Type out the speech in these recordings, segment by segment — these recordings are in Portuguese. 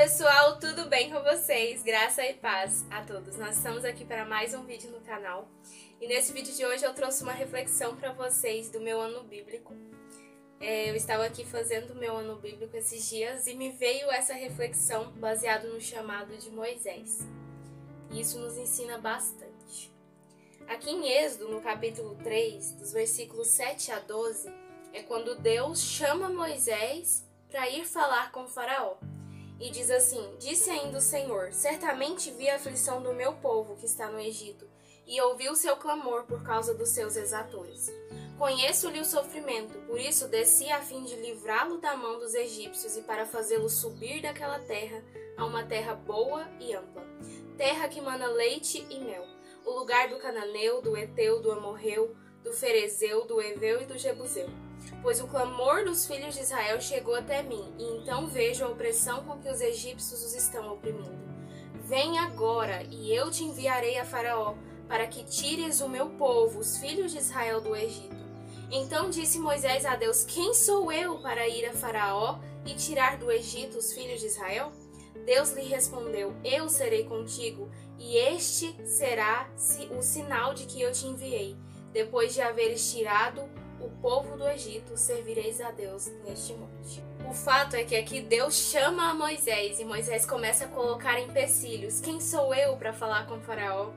pessoal, tudo bem com vocês? Graça e paz a todos. Nós estamos aqui para mais um vídeo no canal. E nesse vídeo de hoje eu trouxe uma reflexão para vocês do meu ano bíblico. Eu estava aqui fazendo o meu ano bíblico esses dias e me veio essa reflexão baseada no chamado de Moisés. E isso nos ensina bastante. Aqui em Êxodo, no capítulo 3, dos versículos 7 a 12, é quando Deus chama Moisés para ir falar com o faraó. E diz assim: Disse ainda o Senhor: Certamente vi a aflição do meu povo que está no Egito, e ouvi o seu clamor por causa dos seus exatores. Conheço-lhe o sofrimento, por isso desci a fim de livrá-lo da mão dos egípcios e para fazê-lo subir daquela terra a uma terra boa e ampla, terra que mana leite e mel, o lugar do cananeu, do heteu, do amorreu, do ferezeu, do heveu e do jebuseu. Pois o clamor dos filhos de Israel chegou até mim, e então vejo a opressão com que os egípcios os estão oprimindo. Vem agora, e eu te enviarei a Faraó, para que tires o meu povo, os filhos de Israel, do Egito. Então disse Moisés a Deus: Quem sou eu para ir a Faraó e tirar do Egito os filhos de Israel? Deus lhe respondeu: Eu serei contigo, e este será o sinal de que eu te enviei. Depois de haveres tirado o povo do Egito, servireis a Deus neste monte. O fato é que aqui Deus chama a Moisés e Moisés começa a colocar empecilhos. Quem sou eu para falar com o faraó?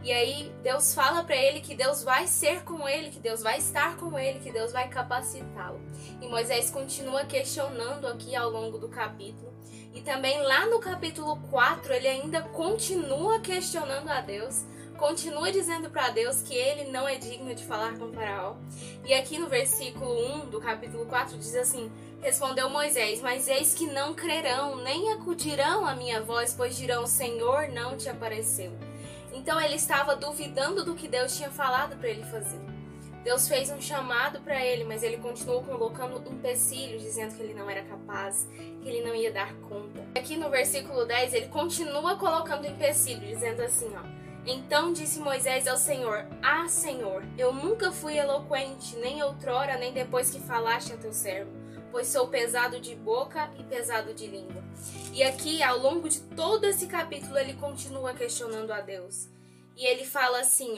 E aí Deus fala para ele que Deus vai ser com ele, que Deus vai estar com ele, que Deus vai capacitá-lo. E Moisés continua questionando aqui ao longo do capítulo. E também lá no capítulo 4 ele ainda continua questionando a Deus. Continua dizendo para Deus que ele não é digno de falar com o faraó. E aqui no versículo 1 do capítulo 4 diz assim: Respondeu Moisés: Mas eis que não crerão, nem acudirão à minha voz, pois dirão: O Senhor não te apareceu. Então ele estava duvidando do que Deus tinha falado para ele fazer. Deus fez um chamado para ele, mas ele continuou colocando empecilhos, dizendo que ele não era capaz, que ele não ia dar conta. Aqui no versículo 10 ele continua colocando empecilhos, dizendo assim, Então disse Moisés ao Senhor: Ah, Senhor, eu nunca fui eloquente, nem outrora, nem depois que falaste a teu servo, pois sou pesado de boca e pesado de língua. E aqui, ao longo de todo esse capítulo, ele continua questionando a Deus. E ele fala assim,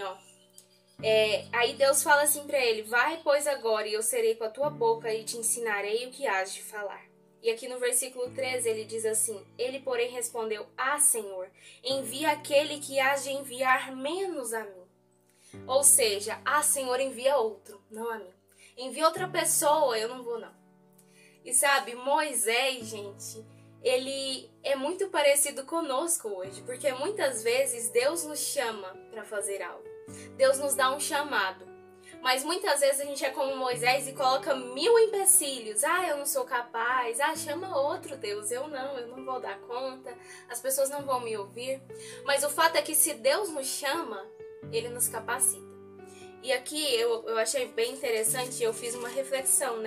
aí Deus fala assim para ele: Vai, pois, agora, e eu serei com a tua boca e te ensinarei o que hás de falar. E aqui no versículo 13 ele diz assim: Ele, porém, respondeu: Ah, Senhor, envia aquele que hás de enviar menos a mim. Ou seja, Senhor, envia outro, não a mim. Envia outra pessoa, eu não vou não. E sabe, Moisés, gente, ele é muito parecido conosco hoje, porque muitas vezes Deus nos chama para fazer algo. Deus nos dá um chamado. Mas muitas vezes a gente é como Moisés e coloca 1000 empecilhos. Eu não sou capaz. Chama outro Deus. Eu não vou dar conta. As pessoas não vão me ouvir. Mas o fato é que se Deus nos chama, Ele nos capacita. E aqui eu achei bem interessante, eu fiz uma reflexão,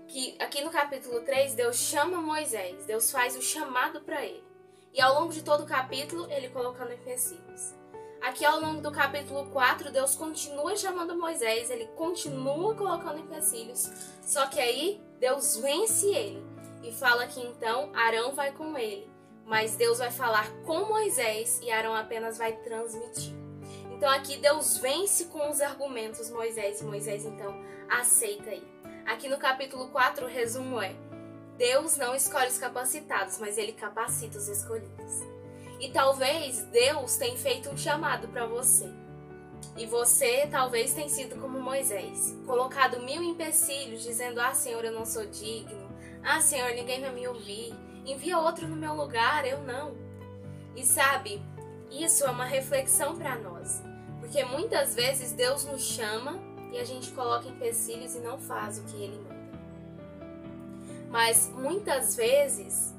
que aqui no capítulo 3, Deus chama Moisés. Deus faz o chamado para ele. E ao longo de todo o capítulo, ele colocando empecilhos. Aqui ao longo do capítulo 4, Deus continua chamando Moisés, ele continua colocando empecilhos, só que aí Deus vence ele e fala que então Arão vai com ele, mas Deus vai falar com Moisés e Arão apenas vai transmitir. Então aqui Deus vence com os argumentos Moisés e Moisés então aceita ir. Aqui no capítulo 4 o resumo é: Deus não escolhe os capacitados, mas ele capacita os escolhidos. E talvez Deus tenha feito um chamado para você. E você talvez tenha sido como Moisés, colocado 1000 empecilhos, dizendo: Senhor, eu não sou digno. Senhor, ninguém vai me ouvir. Envia outro no meu lugar, eu não. E sabe, isso é uma reflexão para nós. Porque muitas vezes Deus nos chama e a gente coloca empecilhos e não faz o que Ele manda. Mas muitas vezes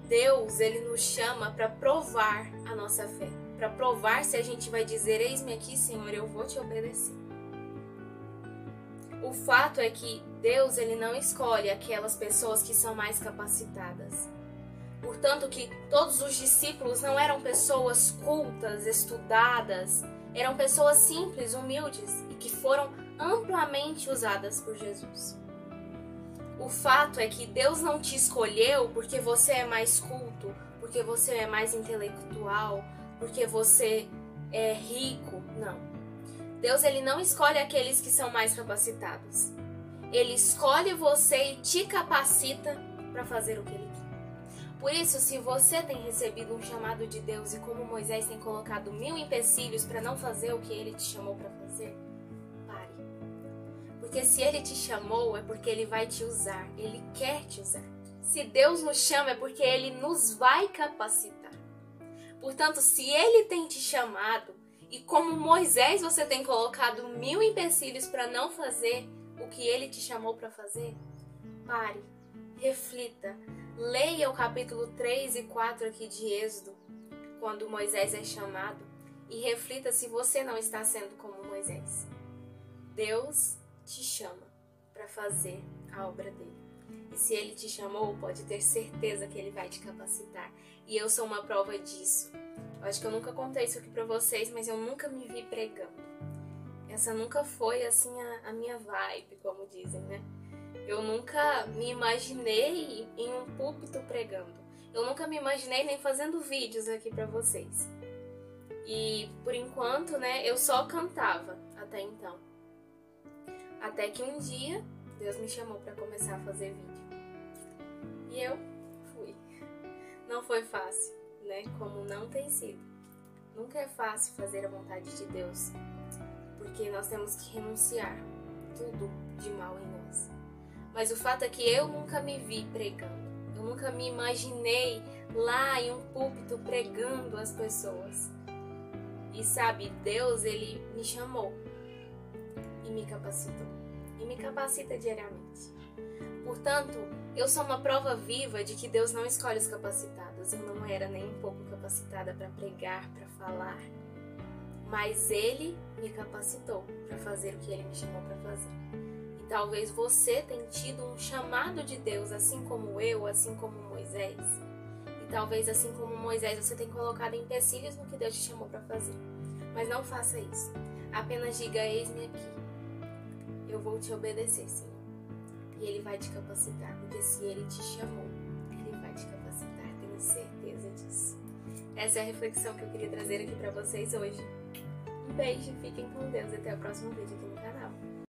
Deus, Ele nos chama para provar a nossa fé, para provar se a gente vai dizer: Eis-me aqui, Senhor, eu vou te obedecer. O fato é que Deus, Ele não escolhe aquelas pessoas que são mais capacitadas. Portanto, que todos os discípulos não eram pessoas cultas, estudadas, eram pessoas simples, humildes e que foram amplamente usadas por Jesus. O fato é que Deus não te escolheu porque você é mais culto, porque você é mais intelectual, porque você é rico. Não. Deus, ele não escolhe aqueles que são mais capacitados. Ele escolhe você e te capacita para fazer o que ele quer. Por isso, se você tem recebido um chamado de Deus e como Moisés tem colocado 1000 empecilhos para não fazer o que ele te chamou para fazer, pare. Porque se ele te chamou é porque ele vai te usar, ele quer te usar. Se Deus nos chama é porque ele nos vai capacitar. Portanto, se ele tem te chamado e como Moisés você tem colocado 1000 empecilhos para não fazer o que ele te chamou para fazer, pare, reflita, leia o capítulo 3 e 4 aqui de Êxodo, quando Moisés é chamado, e reflita se você não está sendo como Moisés. Deus te chama para fazer a obra dele. E se ele te chamou, pode ter certeza que ele vai te capacitar. E eu sou uma prova disso. Eu acho que eu nunca contei isso aqui para vocês, mas eu nunca me vi pregando. Essa nunca foi, assim, a minha vibe, como dizem, né? Eu nunca me imaginei em um púlpito pregando. Eu nunca me imaginei nem fazendo vídeos aqui pra vocês. E, por enquanto, né, eu só cantava até então. Até que um dia, Deus me chamou pra começar a fazer vídeo. E eu fui. Não foi fácil, né? Como não tem sido. Nunca é fácil fazer a vontade de Deus. Porque nós temos que renunciar tudo de mal em nós. Mas o fato é que eu nunca me vi pregando. Eu nunca me imaginei lá em um púlpito pregando às pessoas. E sabe, Deus, ele me chamou e me capacitou. E me capacita diariamente. Portanto, eu sou uma prova viva de que Deus não escolhe os capacitados. Eu não era nem um pouco capacitada para pregar, para falar. Mas ele me capacitou para fazer o que ele me chamou para fazer. E talvez você tenha tido um chamado de Deus, assim como eu, assim como Moisés. E talvez assim como Moisés você tenha colocado empecilhos no que Deus te chamou para fazer. Mas não faça isso. Apenas diga, eis-me aqui. Eu vou te obedecer, Senhor. E ele vai te capacitar, porque se ele te chamou, ele vai te capacitar. Tenho certeza disso. Essa é a reflexão que eu queria trazer aqui para vocês hoje. Um beijo, fiquem com Deus e até o próximo vídeo aqui no canal.